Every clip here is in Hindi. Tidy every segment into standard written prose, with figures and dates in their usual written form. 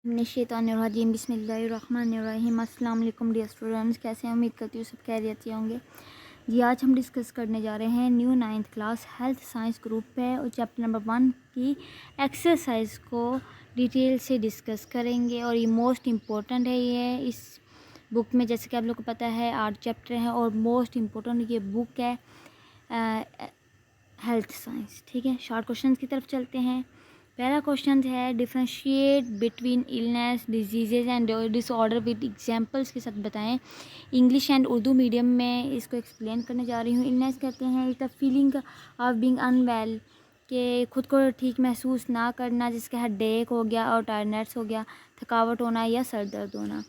मिनश्शैतानिर्रजीम बिस्मिल्लाहिर्रहमानिर्रहीम। अस्सलाम वालेकुम डियर स्टूडेंट्स, कैसे हैं? उम्मीद करती हूँ सब खैरियत से होंगे। जी आज हम डिस्कस करने जा रहे हैं new 9th class health science group है और चैप्टर नंबर 1 की एक्सरसाइज को डिटेल से डिस्कस करेंगे। और ये मोस्ट इम्पोर्टेंट है, ये इस बुक में जैसे कि आप लोग को पता है 8 चैप्टर हैं और मोस्ट इम्पोर्टेंट ये बुक है हेल्थ साइंस। ठीक है, शॉर्ट क्वेश्चन की तरफ चलते हैं। पहला क्वेश्चन है differentiate between illness diseases and disorder with examples के साथ बताएं। इंग्लिश एंड उर्दू मीडियम में इसको एक्सप्लेन करने जा रही हूँ। इलनेस कहते हैं it the feeling of being unwell, कि खुद को ठीक महसूस ना करना, जिसका हेडेक हो गया और टायर्डनेस हो गया, थकावट होना या सर दर्द होना।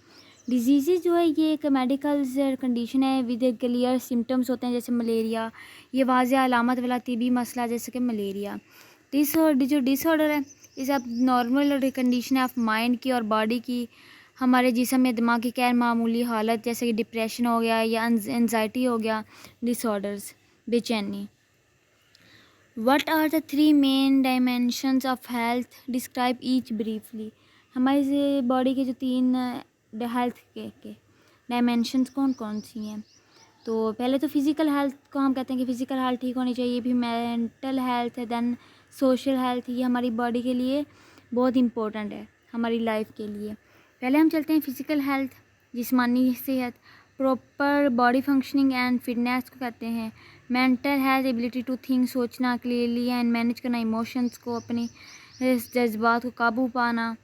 डिजीज़ जो है ये एक मेडिकल कंडीशन है विद क्लियर सिम्टम्स होते हैं, जैसे मलेरिया, ये वाज़ेह अलामत वाला टीबी मसला जैसे कि मलेरिया। जो डिसऑर्डर है इस अब नॉर्मल कंडीशन है ऑफ माइंड की और बॉडी की, हमारे जिस्म या दिमाग की गैर मामूली हालत जैसे कि डिप्रेशन हो गया या एनजाइटी हो गया। डिसऑर्डर्स बेचैनी। What are the 3 main dimensions of health, describe each briefly. हमारी बॉडी के जो 3 हेल्थ के डायमेंशंस कौन कौन सी हैं? तो पहले तो फिज़िकल हेल्थ को हम कहते हैं कि फ़िज़िकल हेल्थ ठीक होनी चाहिए, भी मेंटल हेल्थ है, देन सोशल हेल्थ। ये हमारी बॉडी के लिए बहुत इम्पोर्टेंट है, हमारी लाइफ के लिए। पहले हम चलते हैं फ़िज़िकल हेल्थ, जिस्मानी सेहत, proper body functioning and fitness को कहते हैं। Mental health ability to think, सोचना क्लियरली एंड मैनेज करना इमोशंस को, अपने जज्बात को काबू पाना।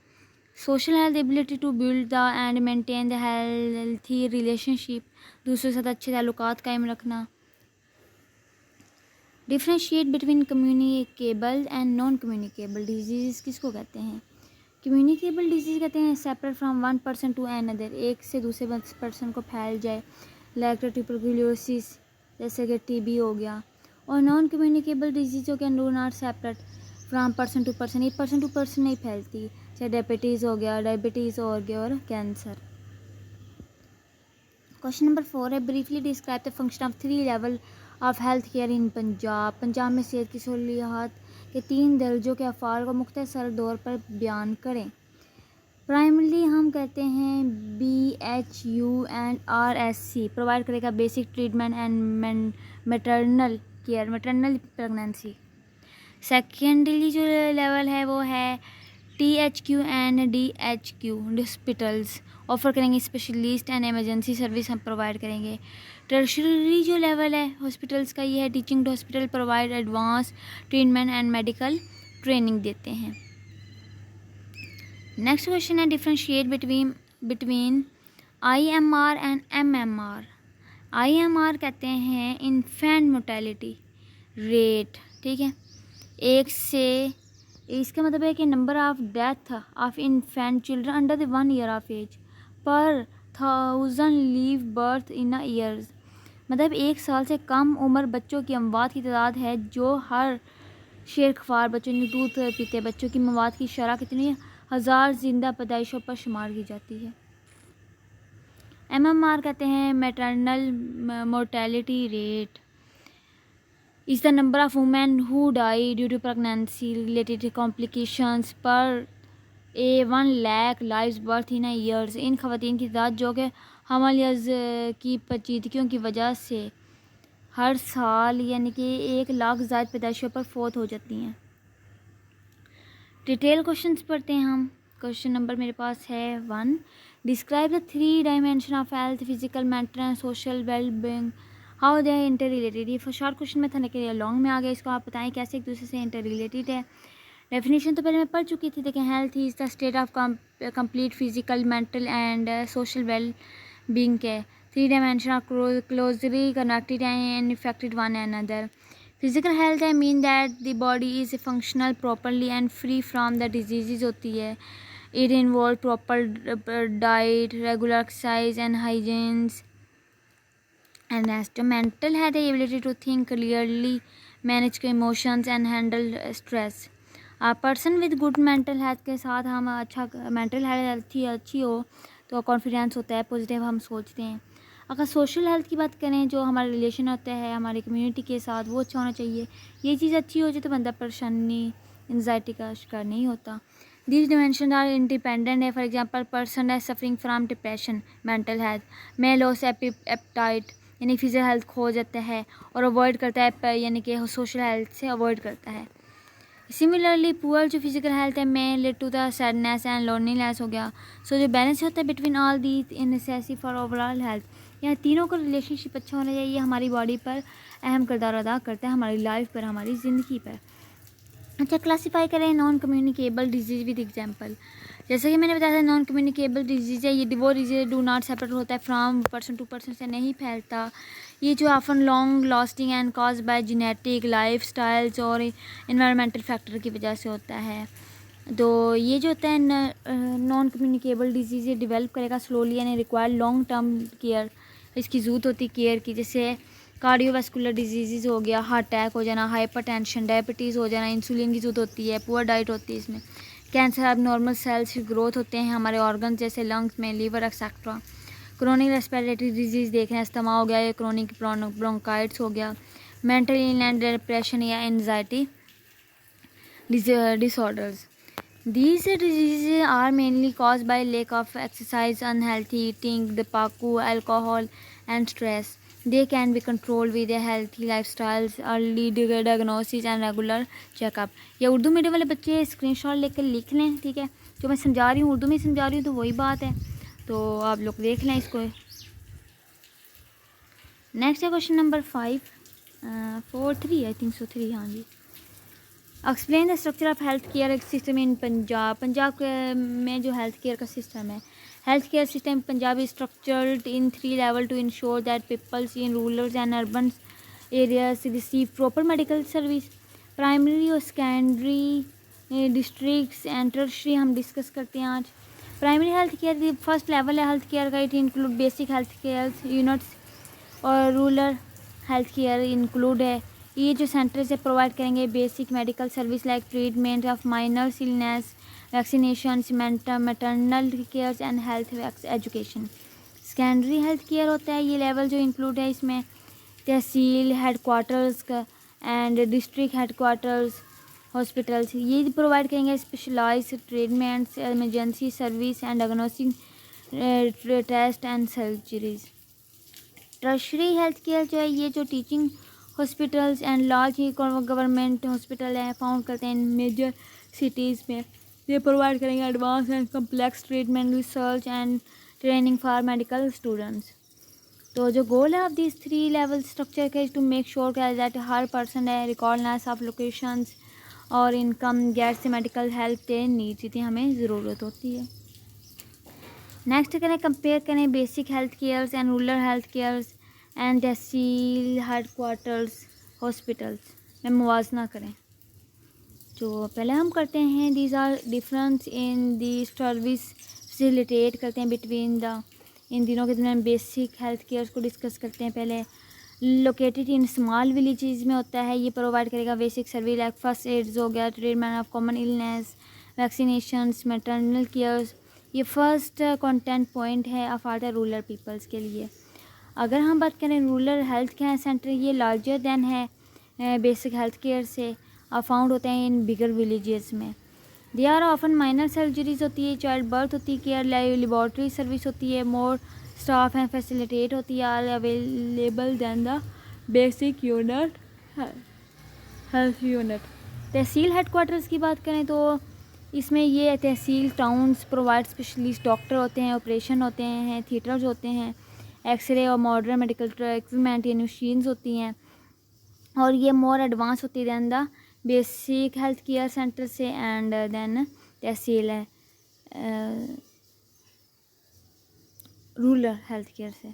Social health ability to build the and maintain the healthy relationship, दूसरों के साथ अच्छे ताल्लुकात कायम रखना। Differentiate between communicable and non communicable disease किसको कहते हैं? कम्युनिकेबल डिजीज़ कहते हैं separate from one person to another, एक से दूसरे पर्सन को फैल जाए, लाइक ट्यूबरकुलोसिस जैसे कि टीबी हो गया। और नॉन कम्युनिकेबल डिजीज़ हो गया do not separate from person to person, ये पर्सन टू पर्सन नहीं फैलती, चाहे डायबिटीज़ हो गया, डायबिटीज़ हो गया और कैंसर। क्वेश्चन नंबर 4 है briefly describe the function of 3 level of health care इन पंजाब। पंजाब में सेहत की सहूलियात के 3 दर्जों के अफाल को मुख्तसर दौर पर बयान करें। प्राइमरी हम कहते हैं BHU एंड RSC प्रोवाइड करेगा basic treatment and maternal care, maternal pregnancy. Secondary जो लेवल है वो है THQ and DHQ hospitals offer करेंगे स्पेशलिस्ट एंड इमरजेंसी सर्विस हम प्रोवाइड करेंगे। टर्शरी जो लेवल है हॉस्पिटल्स का ये है teaching hospital provide advance treatment and medical training देते हैं। नेक्स्ट क्वेश्चन है differentiate between IMR and MMR। IMR कहते हैं इन्फेंट मोर्टेलिटी रेट, ठीक है, एक से, इसका मतलब है कि number of death of infant children under the 1 year of age per 1000 live birth in a years, मतलब 1 साल से कम उम्र बच्चों की अमवात की तादाद है जो हर शेर खफार बच्चों ने दूध पीते बच्चों की मवात की शरह कितनी है? 1000 जिंदा पैदाइशों पर शुमार की जाती है। MMR कहते हैं maternal mortality rate is the number of women who die due to pregnancy related complications per 1 lakh lives birth in a years। इन ख़वातीन की तादाद जो कि हमल की पेचीदगियों की वजह से हर साल यानी कि 1 लाख ज़ायद पैदाइशों पर फौत हो जाती हैं। डिटेल क्वेश्चंस पढ़ते हैं हम। क्वेश्चन नंबर मेरे पास है 1, describe the 3 dimension of health, physical, mental and social wellbeing, how they are inter related. ये शॉर्ट क्वेश्चन में था लेकिन लॉन्ग में आ गया, इसको आप बताएं कैसे एक दूसरे से इंटर रिलेटेड है। डेफिनेशन तो पहले मैं पढ़ चुकी थी, देखें health is the state of complete physical, mental and social well being के 3 dimension are closely connected and affected one another. Physical health I mean that the body is functional properly and free from the disease होती है। It involve proper diet, regular exercise and hygienes and next mental health the ability to think clearly, manage emotions and handle stress। a person with good mental health के साथ हम अच्छा mental health अच्छी हो तो कॉन्फिडेंस होता है, पॉजिटिव हम सोचते हैं। अगर सोशल हेल्थ की बात करें, जो हमारा रिलेशन होता है हमारी कम्युनिटी के साथ वो अच्छा होना चाहिए। ये चीज़ अच्छी हो जाए तो बंदा परेशानी एंजाइटी का शिकार नहीं होता। These dimensions are independent है. For example, person is suffering from depression, mental health, may lose appetite यानी फिजिकल हेल्थ खो जाता है और अवॉइड करता है यानी कि सोशल हेल्थ से अवॉइड करता है. सिमिलरली पुअर जो फिजिकल हेल्थ है में led to the sadness and loneliness हो गया. सो जो बैलेंस होता है between all these in necessary for overall health. यहाँ तीनों का रिलेशनशिप अच्छा होना चाहिए. हमारी बॉडी पर अहम किरदार अदा करता है, हमारी लाइफ पर, हमारी ज़िंदगी पर. अच्छा, क्लासीफाई करें non communicable disease with example. जैसे कि मैंने बताया था नॉन कम्युनिकेबल डिजीज़ है ये वो डिजीज़ डू नॉट सेपरेट होता है फ्रॉम पर्सन टू पर्सन से नहीं फैलता. ये जो often long lasting and cause by genetic life styles और इन्वायरमेंटल फैक्टर की वजह से होता है. तो ये जो होता है नॉन कम्युनिकेबल डिजीज़ ये डिवेल्प करेगा स्लोली यानी रिक्वायर लॉन्ग टर्म केयर. इसकी ज़रूरत होती केयर की. जैसे कार्डियोवास्कुलर डिजीज़ हो गया, हार्ट अटैक हो जाना, हाइपरटेंशन, डायबिटीज़ हो जाना, इंसुलिन की ज़रूरत होती है, पुअर डाइट होती है इसमें. कैंसर अब नॉर्मल सेल्स की ग्रोथ होते हैं हमारे ऑर्गन जैसे लंग्स में, liver etcetera. Chronic respiratory disease देख रहे हैं, अस्थमा हो गया या क्रोनिक ब्रोंकाइटिस हो गया. मेंटल इलनेस, डिप्रेशन या anxiety disorders. These diseases are mainly caused by lack of exercise, unhealthy eating, tobacco, alcohol, and stress. They can be controlled with a healthy lifestyles, early diagnosis and regular checkup. या उर्दू मीडियम वाले बच्चे स्क्रीनशॉट लेकर लिख लें, ठीक है. जो मैं समझा रही हूँ उर्दू में समझा रही हूँ तो वही बात है, तो आप लोग देख लें इसको. नेक्स्ट है question number 3 I think so 3. हाँ जी. Explain the structure of health care system in Punjab. Punjab में जो हेल्थ केयर का सिस्टम है, health care system Punjab is structured in 3 level to ensure that peoples in rural and urban areas receive proper medical service. Primary और सेकेंडरी डिस्ट्रिक्ट्स एंड टर्शरी हम डिस्कस करते हैं आज. Primary health care first level है हेल्थ केयर का. It include basic health care units और रूरल हेल्थ केयर इंक्लूड है. ये जो सेंटर से प्रोवाइड करेंगे basic medical service like treatment of minors illness, vaccination, maternal care and health education. Secondary health care होता है ये लेवल जो इंक्लूड है इसमें तहसील हेडक्वार्टर्स का एंड डिस्ट्रिक्ट हेडक्वार्टर्स हॉस्पिटल्स. ये प्रोवाइड करेंगे specialise treatments, emergency service and diagnostic test and surgeries. Tertiary health care जो है ये जो teaching hospitals and large government hospital है फाउंड करते हैं इन मेजर सिटीज़ में. ये प्रोवाइड करेंगे advance and complex treatment, research and training for medical students. तो जो गोल है ऑफ दिस 3 लेवल स्ट्रक्चर का is to make sure that हर पर्सन है रिकॉर्डनेस ऑफ लोकेशंस और इनकम गेट्स मेडिकल हेल्प के नीड्स जितनी हमें ज़रूरत होती है. नेक्स्ट करें कंपेयर करें basic health cares and rural health cares and tehsil headquarters hospitals में मुवाजना करें. जो पहले हम करते हैं these are difference in the service facilitate करते हैं बिटवीन द इन दिनों के दरमियान बेसिक हेल्थ केयर को डिस्कस करते हैं. पहले लोकेटेड इन स्मॉल विलेजेस में होता है ये प्रोवाइड करेगा basic service like first aids हो गया, treatment of common illness, vaccinations, maternal cares. ये फर्स्ट कंटेंट पॉइंट है of are the rural peoples के लिए. अगर हम बात करें रूरल हेल्थ केयर सेंटर ये लार्जर दैन है बेसिक हेल्थ केयर से फाउंड होते हैं इन बिगर विलेजेस में. They are often minor surgeries होती है, चाइल्ड बर्थ होती है, केयर लेबॉर्ट्री सर्विस होती है, मोर स्टाफ एंड फैसिलिटेट होती है are available than the basic unit health unit. Tehsil headquarters की बात करें तो इसमें ये tehsil towns provide specialist doctor होते हैं, ऑपरेशन होते हैं, थिएटर्स होते हैं, एक्सरे और मॉडर्न मेडिकल इक्विपमेंट यानी मशीन्स होती हैं और ये मोर एडवांस होती है than the basic health care centre से एंड देन तहसील है रूरल हेल्थ केयर से.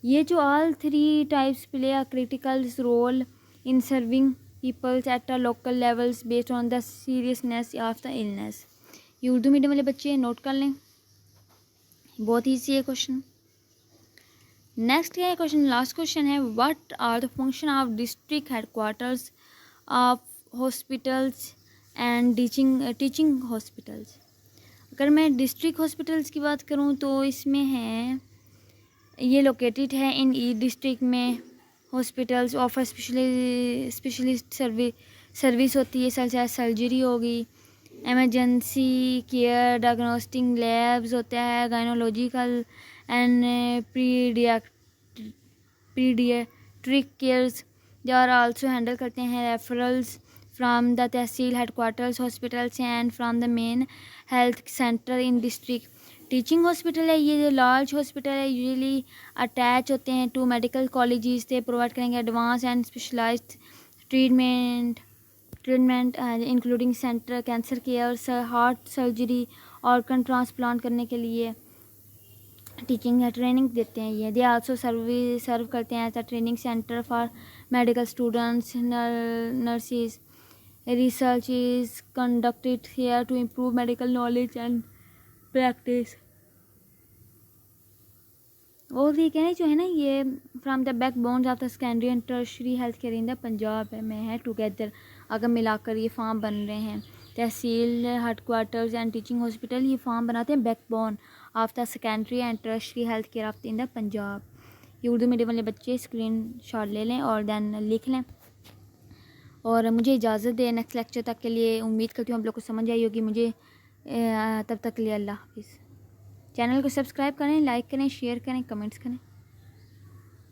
ये जो all 3 types play a critical role in serving peoples at a local levels based on the seriousness of the illness. ये उर्दू मीडियम वाले बच्चे नोट कर लें, बहुत ईजी है क्वेश्चन. नेक्स्ट क्या है क्वेश्चन, लास्ट क्वेश्चन है what are the function of district headquarters of hospitals and teaching hospitals. अगर मैं डिस्ट्रिक्ट हॉस्पिटल्स की बात करूं तो इसमें है ये लोकेटेड है इन ई डिस्ट्रिक्ट में. हॉस्पिटल्स ऑफर स्पेशलिस्ट सर्विस होती है, सच एज सर्जरी होगी एमरजेंसी केयर, डायग्नोस्टिक लैब्स होता है, gynaecological and paediatric cares they are also handle करते हैं, referrals from the tehsil headquarters hospitals and from the main health centre in district. Teaching hospital है, ये जो लार्ज हॉस्पिटल है यूजुअली अटैच होते हैं टू मेडिकल कॉलेजेस, से प्रोवाइड करेंगे advance and specialised treatment including centre cancer care, heart surgery, organ transplant करने के लिए टीचिंग है, ट्रेनिंग देते हैं ये। दे आल्सो सर्व करते हैं as a training centre for medical students, nurses. Research is conducted here to improve medical knowledge and practice. और ये कहने जो है ना, ये from the backbones of the secondary and tertiary health care in the Punjab में है टुगेदर। अगर मिलाकर ये फार्म बन रहे हैं, तहसील हेडक्वार्टर्स एंड टीचिंग हॉस्पिटल, ये फार्म बनाते हैं backbone of the secondary and tertiary health care of in the Punjab. ये उर्दू मीडियम वाले बच्चे स्क्रीन शॉट ले लें और दैन लिख लें और मुझे इजाज़त दें नेक्स्ट लेक्चर तक के लिए। उम्मीद करती हूँ आप लोग को समझ आई होगी मुझे। तब तक के लिए अल्लाह हाफिज़। चैनल को सब्सक्राइब करें, लाइक करें, शेयर करें, कमेंट्स करें।